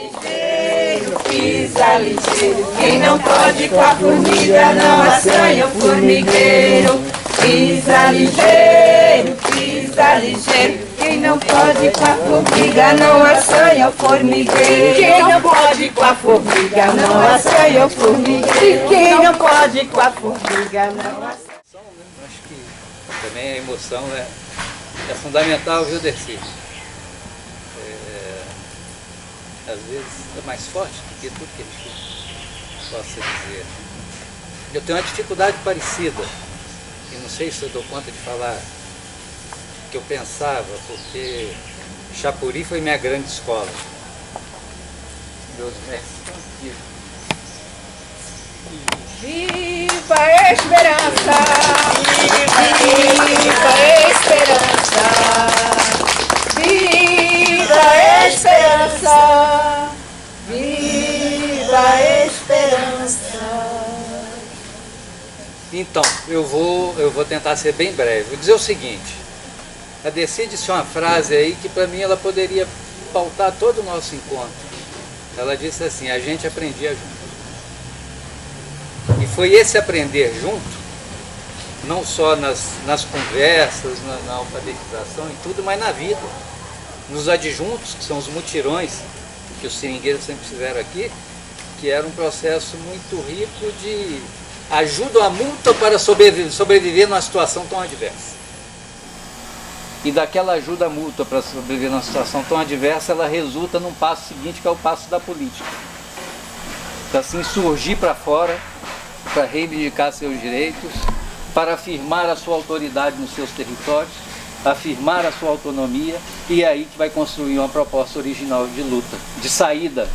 Ligeiro, pisa ligeiro, quem não pode com a formiga não assanha o formigueiro. Pisa ligeiro, quem não pode com a formiga não assanha o formigueiro. Quem não pode com a formiga não assanha o formigueiro. Quem não pode com a formiga não assanha. Acho que também a emoção é fundamental, viu, Dercy? Às vezes é mais forte do que tudo que a gente possa dizer. Eu tenho uma dificuldade parecida, e não sei se eu dou conta de falar o que eu pensava, porque Chapuri foi minha grande escola. Meus mestres estão aqui. Viva a esperança! Viva a esperança! Viva a esperança! Viva a esperança! Então, eu vou tentar ser bem breve. Vou dizer o seguinte: a Dercy disse uma frase aí que para mim ela poderia pautar todo o nosso encontro. Ela disse assim: a gente aprendia junto. E foi esse aprender junto, não só nas conversas, na alfabetização e tudo, mas na vida. Nos adjuntos, que são os mutirões, que os seringueiros sempre fizeram aqui, que era um processo muito rico de ajuda mútua para sobreviver numa situação tão adversa. E daquela ajuda mútua para sobreviver numa situação tão adversa, ela resulta num passo seguinte, que é o passo da política. Para assim surgir para fora, para reivindicar seus direitos, para afirmar a sua autoridade nos seus territórios, afirmar a sua autonomia, e é aí que vai construir uma proposta original de luta, de saída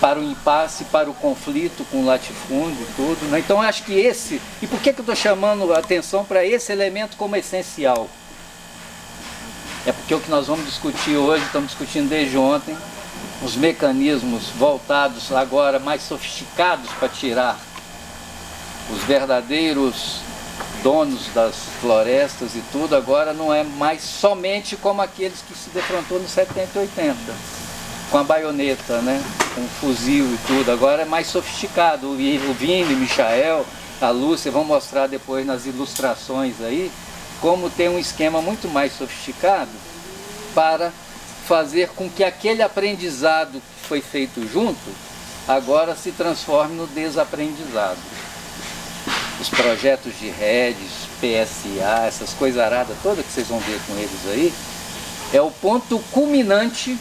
para o impasse, para o conflito com o latifúndio e tudo, né? Então acho que e por que eu estou chamando a atenção para esse elemento como essencial? É porque o que nós vamos discutir hoje, estamos discutindo desde ontem, os mecanismos voltados agora mais sofisticados para tirar os verdadeiros donos das florestas e tudo, agora não é mais somente como aqueles que se defrontou nos 70 e 80, com a baioneta, né? Com o fuzil e tudo. Agora é mais sofisticado. O Vini, o Michael, a Lúcia vão mostrar depois nas ilustrações aí, como tem um esquema muito mais sofisticado para fazer com que aquele aprendizado que foi feito junto, agora se transforme no desaprendizado. Os projetos de redes, PSA, essas coisas aradas todas que vocês vão ver com eles aí, é o ponto culminante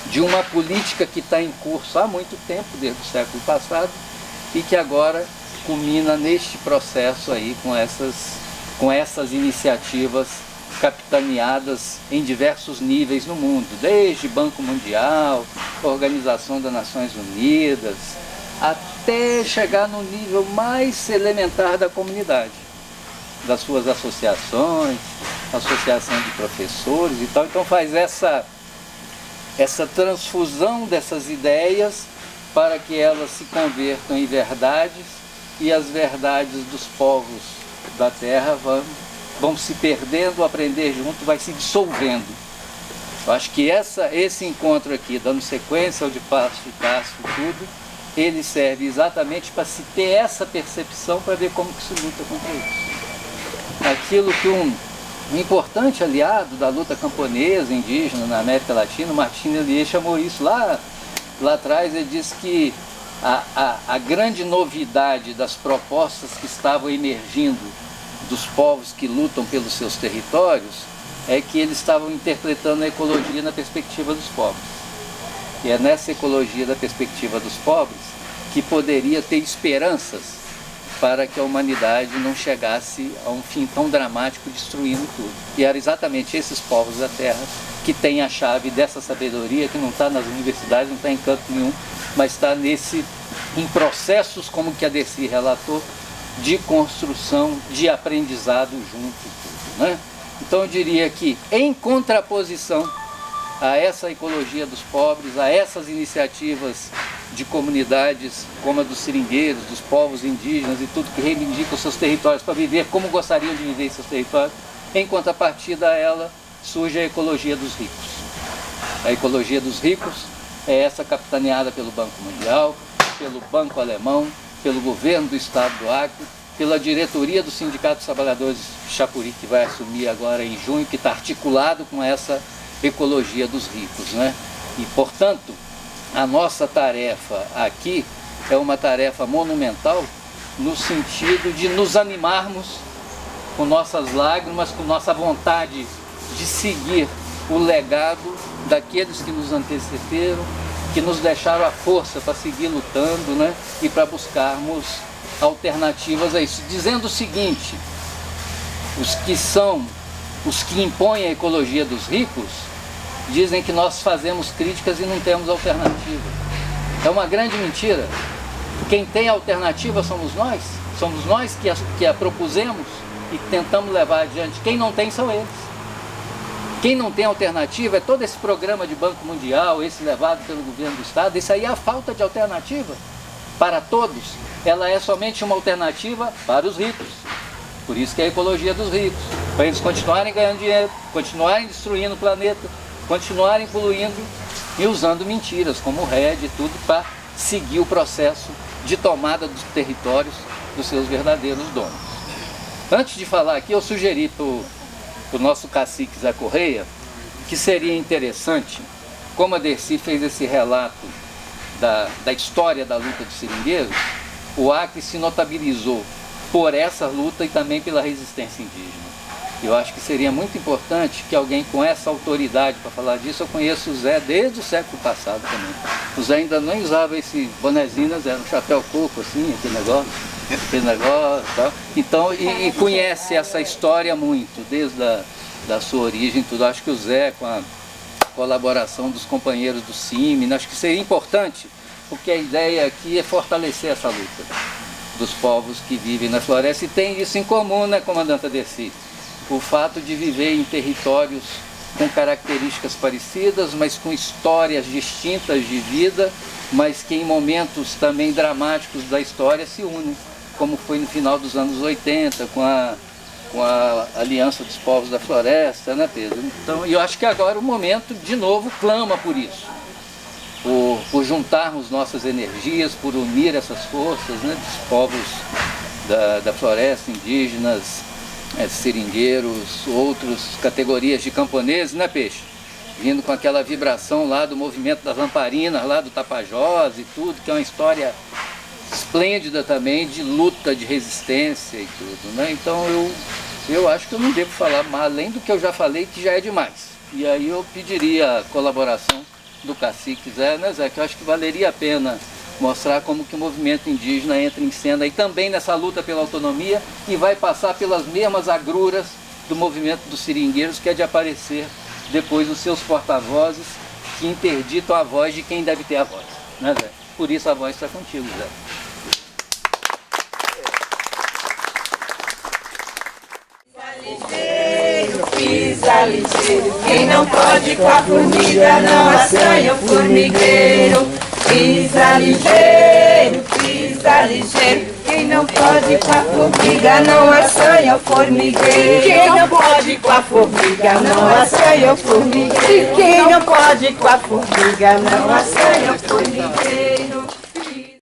de uma política que está em curso há muito tempo, desde o século passado, e que agora culmina neste processo aí com essas iniciativas capitaneadas em diversos níveis no mundo, desde Banco Mundial, Organização das Nações Unidas, até chegar no nível mais elementar da comunidade, das suas associações, associação de professores e tal. Então faz essa transfusão dessas ideias para que elas se convertam em verdades, e as verdades dos povos da terra vão se perdendo, o aprender junto vai se dissolvendo. Eu acho que esse encontro aqui, dando sequência ao de Passo e Tasso e tudo, ele serve exatamente para se ter essa percepção, para ver como que se luta contra isso. Aquilo que um importante aliado da luta camponesa, indígena na América Latina, Martinho Elier, chamou isso lá atrás. Ele disse que a grande novidade das propostas que estavam emergindo dos povos que lutam pelos seus territórios é que eles estavam interpretando a ecologia na perspectiva dos pobres. E é nessa ecologia da perspectiva dos pobres que poderia ter esperanças para que a humanidade não chegasse a um fim tão dramático, destruindo tudo. E era exatamente esses povos da Terra que têm a chave dessa sabedoria, que não está nas universidades, não está em canto nenhum, mas está em processos como que a Dercy relatou, de construção, de aprendizado junto, tudo, né? Então eu diria que, em contraposição a essa ecologia dos pobres, a essas iniciativas de comunidades como a dos seringueiros, dos povos indígenas e tudo que reivindicam seus territórios para viver como gostariam de viver em seus territórios, em contrapartida a ela surge a ecologia dos ricos. A ecologia dos ricos é essa capitaneada pelo Banco Mundial, pelo Banco Alemão, pelo governo do Estado do Acre, pela diretoria do Sindicato dos Trabalhadores de Chapuri, que vai assumir agora em junho, que está articulado com essa ecologia dos ricos, né? E, portanto, a nossa tarefa aqui é uma tarefa monumental no sentido de nos animarmos com nossas lágrimas, com nossa vontade de seguir o legado daqueles que nos antecederam, que nos deixaram a força para seguir lutando, né? E para buscarmos alternativas a isso. Dizendo o seguinte: os que impõem a ecologia dos ricos dizem que nós fazemos críticas e não temos alternativa. É uma grande mentira. Quem tem alternativa somos nós que a propusemos e tentamos levar adiante. Quem não tem são eles. Quem não tem alternativa é todo esse programa de Banco Mundial, esse levado pelo governo do Estado. Isso aí é a falta de alternativa para todos. Ela é somente uma alternativa para os ricos. Por isso que é a ecologia dos ricos. Para eles continuarem ganhando dinheiro, continuarem destruindo o planeta, continuarem poluindo e usando mentiras como o RED e tudo para seguir o processo de tomada dos territórios dos seus verdadeiros donos. Antes de falar aqui, eu sugeri para o nosso cacique Zé Correia que seria interessante, como a Dercy fez esse relato da história da luta dos seringueiros, o Acre se notabilizou por essa luta e também pela resistência indígena. Eu acho que seria muito importante que alguém com essa autoridade para falar disso. Eu conheço o Zé desde o século passado também. O Zé ainda não usava esse bonezinho, né, Zé? Um chapéu coco assim, aquele negócio e tal. Então, e conhece essa história muito, desde da sua origem, tudo. Acho que o Zé, com a colaboração dos companheiros do CIMI, acho que seria importante, porque a ideia aqui é fortalecer essa luta dos povos que vivem na floresta e tem isso em comum, né, comandante Dercy? O fato de viver em territórios com características parecidas, mas com histórias distintas de vida, mas que em momentos também dramáticos da história se unem, como foi no final dos anos 80, com a Aliança dos Povos da Floresta, né, Pedro? Então, eu acho que agora o momento, de novo, clama por isso, por juntarmos nossas energias, por unir essas forças, né, dos povos da floresta, indígenas, seringueiros, outras categorias de camponeses, né, Peixe? Vindo com aquela vibração lá do movimento das lamparinas, lá do Tapajós e tudo, que é uma história esplêndida também de luta, de resistência e tudo, né? Então eu acho que eu não devo falar além do que eu já falei, que já é demais. E aí eu pediria a colaboração do cacique Zé, né, Zé? Que eu acho que valeria a pena mostrar como que o movimento indígena entra em cena e também nessa luta pela autonomia e vai passar pelas mesmas agruras do movimento dos seringueiros, que é de aparecer depois os seus porta-vozes que interditam a voz de quem deve ter a voz, né, Zé? Por isso a voz está contigo, Zé. Pisa ligeiro, quem não pode com a formiga não assanha o formigueiro. Pisa ligeiro, quem não pode com a formiga não assanha o formigueiro. Quem não pode com a formiga não assanha o formigueiro. Quem não pode com a formiga não assanha o formigueiro.